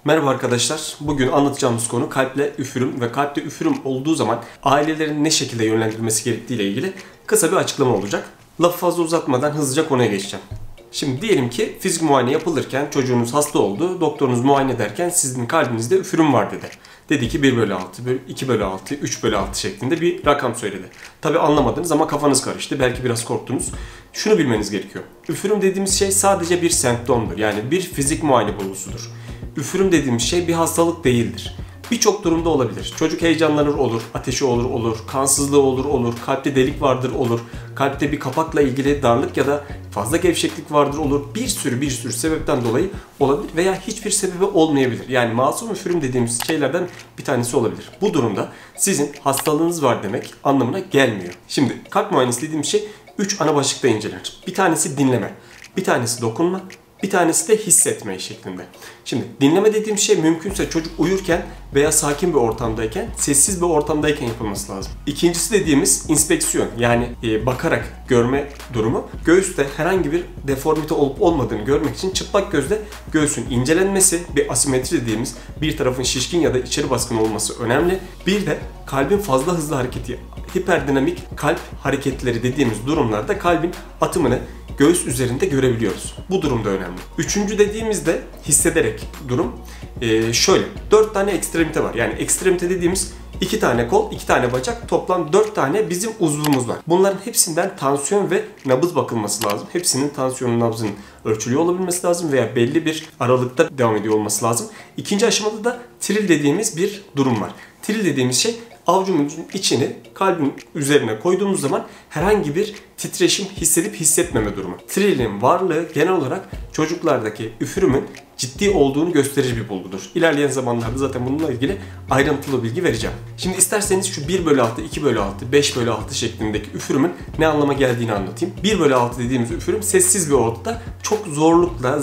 Merhaba arkadaşlar. Bugün anlatacağımız konu kalple üfürüm ve kalpte üfürüm olduğu zaman ailelerin ne şekilde yönlendirilmesi gerektiği ile ilgili kısa bir açıklama olacak. Lafı fazla uzatmadan hızlıca konuya geçeceğim. Şimdi diyelim ki fizik muayene yapılırken çocuğunuz hasta oldu. Doktorunuz muayene ederken sizin kalbinizde üfürüm var dedi. Dedi ki 1/6, 2/6, 3/6 şeklinde bir rakam söyledi. Tabi anlamadınız ama kafanız karıştı. Belki biraz korktunuz. Şunu bilmeniz gerekiyor. Üfürüm dediğimiz şey sadece bir semptomdur. Yani bir fizik muayene bulgusudur. Üfürüm dediğimiz şey bir hastalık değildir. Birçok durumda olabilir. Çocuk heyecanlanır olur, ateşi olur, kansızlığı olur, kalpte delik vardır olur, kalpte bir kapakla ilgili darlık ya da fazla gevşeklik vardır olur. Bir sürü sebepten dolayı olabilir veya hiçbir sebebi olmayabilir. Yani masum üfürüm dediğimiz şeylerden bir tanesi olabilir. Bu durumda sizin hastalığınız var demek anlamına gelmiyor. Şimdi kalp muayenesi dediğimiz şey 3 ana başlıkta incelenir. Bir tanesi dinleme, bir tanesi dokunma, bir tanesi de hissetme şeklinde. Şimdi dinleme dediğim şey mümkünse çocuk uyurken veya sakin bir ortamdayken, sessiz bir ortamdayken yapılması lazım. İkincisi dediğimiz inspeksiyon, yani bakarak görme durumu. Göğüste herhangi bir deformite olup olmadığını görmek için çıplak gözle göğsün incelenmesi, bir asimetri dediğimiz bir tarafın şişkin ya da içeri baskın olması önemli. Bir de kalbin fazla hızlı hareketi, hiperdinamik kalp hareketleri dediğimiz durumlarda kalbin atımını göğüs üzerinde görebiliyoruz. Bu durumda önemli. Üçüncü dediğimizde hissederek durum. Şöyle 4 tane ekstremite var. Yani ekstremite dediğimiz 2 tane kol, 2 tane bacak, toplam 4 tane bizim uzvumuz var. Bunların hepsinden tansiyon ve nabız bakılması lazım. Hepsinin tansiyonun, nabzının ölçülüyor olabilmesi lazım veya belli bir aralıkta devam ediyor olması lazım. İkinci aşamada da tril dediğimiz bir durum var. Tril dediğimiz şey avucumuzun içini kalbin üzerine koyduğumuz zaman herhangi bir titreşim hissedip hissetmeme durumu. Trilin varlığı genel olarak çocuklardaki üfürümün ciddi olduğunu gösterici bir bulgudur. İlerleyen zamanlarda zaten bununla ilgili ayrıntılı bilgi vereceğim. Şimdi isterseniz şu 1/6, 2/6, 5/6 şeklindeki üfürümün ne anlama geldiğini anlatayım. 1/6 dediğimiz üfürüm sessiz bir ortamda çok zorlukla,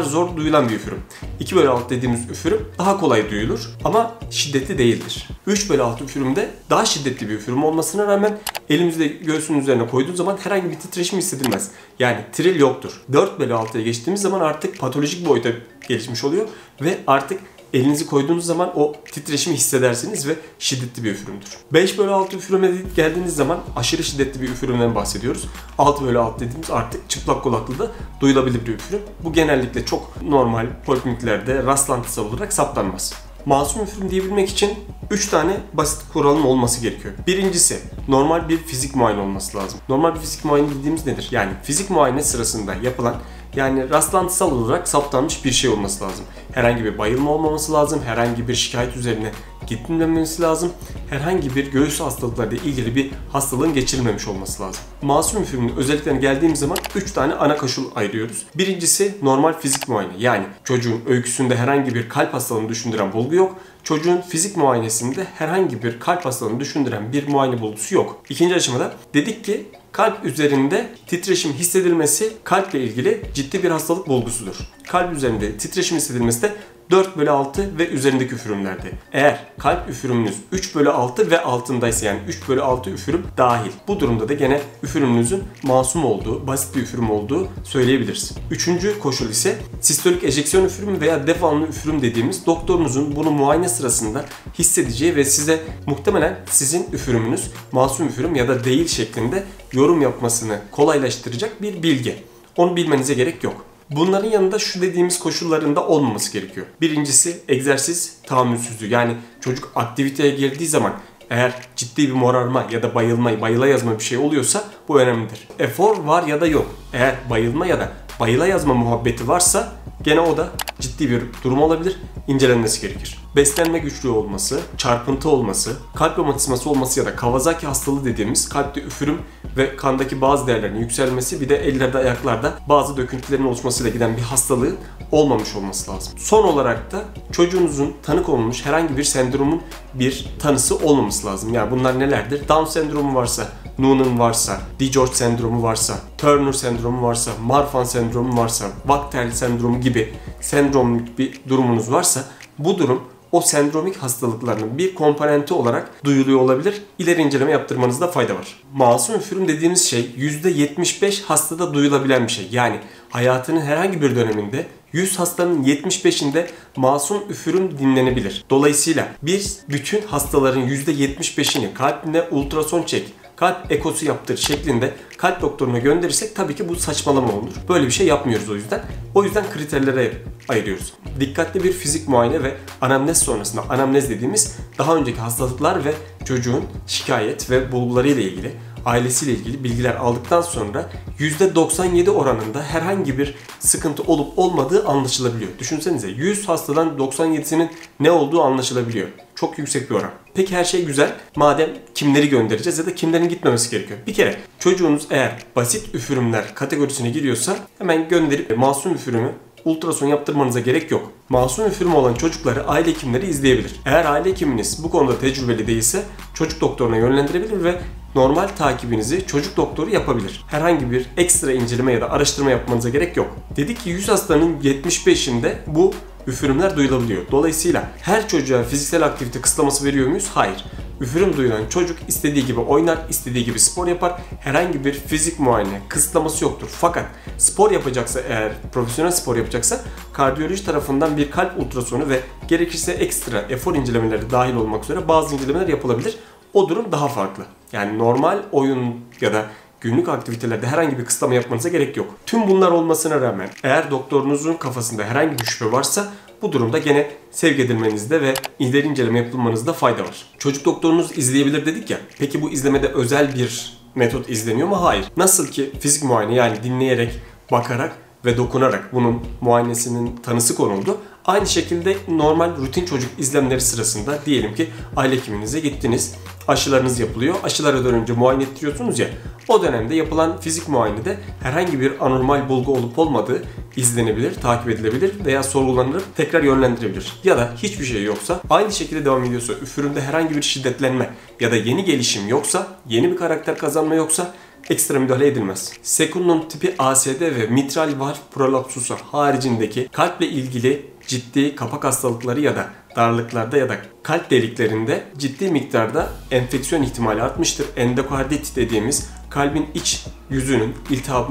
zor duyulan bir üfürüm. 2/6 dediğimiz üfürüm daha kolay duyulur ama şiddetli değildir. 3/6 üfürümde daha şiddetli bir üfürüm olmasına rağmen elimizde göğsün üzerine koyduğu zaman herhangi bir titreşim hissedilmez. Yani tril yoktur. 4/6'ya geçtiğimiz zaman artık patolojik boyuta gelişmiş oluyor ve artık elinizi koyduğunuz zaman o titreşimi hissedersiniz ve şiddetli bir üfürümdür. 5/6 üfürüme geldiğiniz zaman aşırı şiddetli bir üfürümden bahsediyoruz. 6/6 dediğimiz artık çıplak kulaklıda duyulabilir bir üfürüm. Bu genellikle çok normal polikliniklerde rastlantısal olarak saptanmaz. Masum üfürüm diyebilmek için 3 tane basit kuralın olması gerekiyor. Birincisi, normal bir fizik muayene olması lazım. Normal bir fizik muayene dediğimiz nedir? Yani fizik muayene sırasında yapılan, yani rastlantısal olarak saptanmış bir şey olması lazım. Herhangi bir bayılma olmaması lazım, herhangi bir şikayet üzerine gitmemesi lazım, herhangi bir göğüs hastalıklarıyla ilgili bir hastalığın geçirilmemiş olması lazım. Masum üfürümün özelliklerine geldiğimiz zaman 3 tane ana koşul ayırıyoruz. Birincisi normal fizik muayene, yani çocuğun öyküsünde herhangi bir kalp hastalığını düşündüren bulgu yok. Çocuğun fizik muayenesinde herhangi bir kalp hastalığını düşündüren bir muayene bulgusu yok. İkinci aşamada dedik ki kalp üzerinde titreşim hissedilmesi kalple ilgili ciddi bir hastalık bulgusudur. Kalp üzerinde titreşim hissedilmesi de 4/6 ve üzerindeki üfürümlerde. Eğer kalp üfürümünüz 3/6 ve altındaysa, yani 3/6 üfürüm dahil, bu durumda da gene üfürümünüzün masum olduğu, basit bir üfürüm olduğu söyleyebiliriz. Üçüncü koşul ise sistolik ejeksiyon üfürümü veya devamlı üfürüm dediğimiz, doktorunuzun bunu muayene sırasında hissedeceği ve size muhtemelen sizin üfürümünüz masum üfürüm ya da değil şeklinde yorum yapmasını kolaylaştıracak bir bilgi. Onu bilmenize gerek yok. Bunların yanında şu dediğimiz koşullarında olmaması gerekiyor. Birincisi egzersiz tahammülsüzlüğü. Yani çocuk aktiviteye girdiği zaman eğer ciddi bir morarma ya da bayıla yazma bir şey oluyorsa bu önemlidir. Efor var ya da yok. Eğer bayılma ya da bayıla yazma muhabbeti varsa gene o da ciddi bir durum olabilir, incelenmesi gerekir. Beslenme güçlüğü olması, çarpıntı olması, kalp romatizması olması ya da Kawasaki hastalığı dediğimiz kalpte üfürüm ve kandaki bazı değerlerin yükselmesi, bir de ellerde ayaklarda bazı döküntülerin oluşmasıyla giden bir hastalığın olmamış olması lazım. Son olarak da çocuğunuzun tanı konulmuş herhangi bir sendromun bir tanısı olmaması lazım. Yani bunlar nelerdir? Down sendromu varsa, Noonan varsa, DiGeorge sendromu varsa, Turner sendromu varsa, Marfan sendromu varsa, Bachtel sendromu gibi sendromik bir durumunuz varsa, bu durum o sendromik hastalıklarının bir komponenti olarak duyuluyor olabilir. İleri inceleme yaptırmanızda fayda var. Masum üfürüm dediğimiz şey %75 hastada duyulabilen bir şey. Yani hayatının herhangi bir döneminde 100 hastanın 75'inde masum üfürüm dinlenebilir. Dolayısıyla biz bütün hastaların %75'ini kalbine ultrason çek, kalp ekosu yaptır şeklinde kalp doktoruna gönderirsek tabii ki bu saçmalama olur. Böyle bir şey yapmıyoruz o yüzden. O yüzden kriterlere ayırıyoruz. Dikkatli bir fizik muayene ve anamnez sonrasında, anamnez dediğimiz daha önceki hastalıklar ve çocuğun şikayet ve bulgularıyla ilgili, ailesiyle ilgili bilgiler aldıktan sonra %97 oranında herhangi bir sıkıntı olup olmadığı anlaşılabiliyor. Düşünsenize 100 hastadan 97'sinin ne olduğu anlaşılabiliyor. Çok yüksek bir oran. Peki her şey güzel. Madem kimleri göndereceğiz ya da kimlerin gitmemesi gerekiyor? Bir kere çocuğunuz eğer basit üfürümler kategorisine giriyorsa hemen gönderip masum üfürümü ultrason yaptırmanıza gerek yok. Masum üfürüm olan çocukları aile hekimleri izleyebilir. Eğer aile hekiminiz bu konuda tecrübeli değilse çocuk doktoruna yönlendirebilir ve normal takibinizi çocuk doktoru yapabilir. Herhangi bir ekstra inceleme ya da araştırma yapmanıza gerek yok. Dedik ki 100 hastanın 75'inde bu üfürümler duyulabiliyor. Dolayısıyla her çocuğa fiziksel aktivite kısıtlaması veriyor muyuz? Hayır. Üfürüm duyulan çocuk istediği gibi oynar, istediği gibi spor yapar. Herhangi bir fizik muayene kısıtlaması yoktur. Fakat spor yapacaksa, eğer profesyonel spor yapacaksa kardiyoloji tarafından bir kalp ultrasonu ve gerekirse ekstra efor incelemeleri dahil olmak üzere bazı incelemeler yapılabilir. O durum daha farklı. Yani normal oyun ya da günlük aktivitelerde herhangi bir kısıtlama yapmanıza gerek yok. Tüm bunlar olmasına rağmen eğer doktorunuzun kafasında herhangi bir şüphe varsa bu durumda gene sevk edilmenizde ve ileri inceleme yapılmanızda fayda var. Çocuk doktorunuz izleyebilir dedik ya. Peki bu izlemede özel bir metot izleniyor mu? Hayır. Nasıl ki fizik muayene, yani dinleyerek, bakarak ve dokunarak bunun muayenesinin tanısı konuldu. Aynı şekilde normal rutin çocuk izlemleri sırasında diyelim ki aile hekiminize gittiniz. Aşılarınız yapılıyor. Aşılardan önce muayene ettiriyorsunuz ya. O dönemde yapılan fizik muayenede herhangi bir anormal bulgu olup olmadığı izlenebilir, takip edilebilir veya sorgulanıp tekrar yönlendirebilir. Ya da hiçbir şey yoksa, aynı şekilde devam ediyorsa, üfürümde herhangi bir şiddetlenme ya da yeni gelişim yoksa, yeni bir karakter kazanma yoksa ekstra müdahale edilmez. Secundum tipi ASD ve mitral valv prolapsusu haricindeki kalple ilgili ciddi kapak hastalıkları ya da darlıklarda ya da kalp deliklerinde ciddi miktarda enfeksiyon ihtimali artmıştır. Endokardit dediğimiz kalbin iç yüzünün iltihap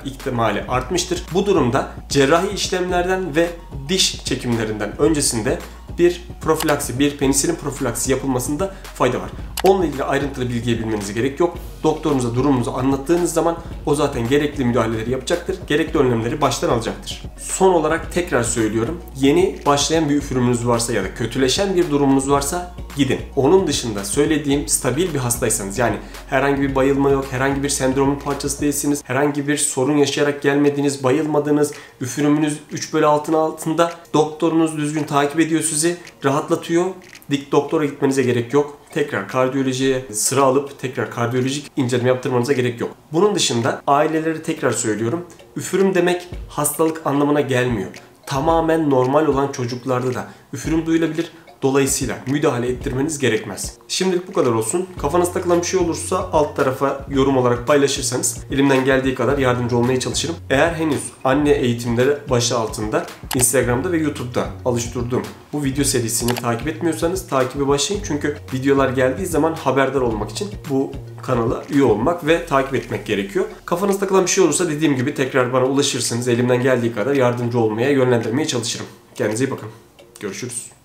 ihtimali artmıştır. Bu durumda cerrahi işlemlerden ve diş çekimlerinden öncesinde bir profilaksi, bir penisilin profilaksi yapılmasında fayda var. Onunla ilgili ayrıntılı bilgiyi bilmenize gerek yok. Doktorunuza durumunuzu anlattığınız zaman o zaten gerekli müdahaleleri yapacaktır. Gerekli önlemleri baştan alacaktır. Son olarak tekrar söylüyorum. Yeni başlayan bir üfürümünüz varsa ya da kötüleşen bir durumunuz varsa gidin. Onun dışında söylediğim stabil bir hastaysanız, yani herhangi bir bayılma yok, herhangi bir sendromun parçası değilsiniz, herhangi bir sorun yaşayarak gelmediniz, bayılmadınız, üfürümünüz 3/6'ın altında, doktorunuz düzgün takip ediyor sizi, rahatlatıyor. Doktora gitmenize gerek yok. Tekrar kardiyolojiye sıra alıp tekrar kardiyolojik inceleme yaptırmanıza gerek yok. Bunun dışında aileleri tekrar söylüyorum. Üfürüm demek hastalık anlamına gelmiyor. Tamamen normal olan çocuklarda da üfürüm duyulabilir. Dolayısıyla müdahale ettirmeniz gerekmez. Şimdilik bu kadar olsun. Kafanız takılan bir şey olursa alt tarafa yorum olarak paylaşırsanız elimden geldiği kadar yardımcı olmaya çalışırım. Eğer henüz anne eğitimleri başı altında Instagram'da ve YouTube'da alıştırdığım bu video serisini takip etmiyorsanız takibe başlayın. Çünkü videolar geldiği zaman haberdar olmak için bu kanala üye olmak ve takip etmek gerekiyor. Kafanız takılan bir şey olursa dediğim gibi tekrar bana ulaşırsınız. Elimden geldiği kadar yardımcı olmaya, yönlendirmeye çalışırım. Kendinize iyi bakın. Görüşürüz.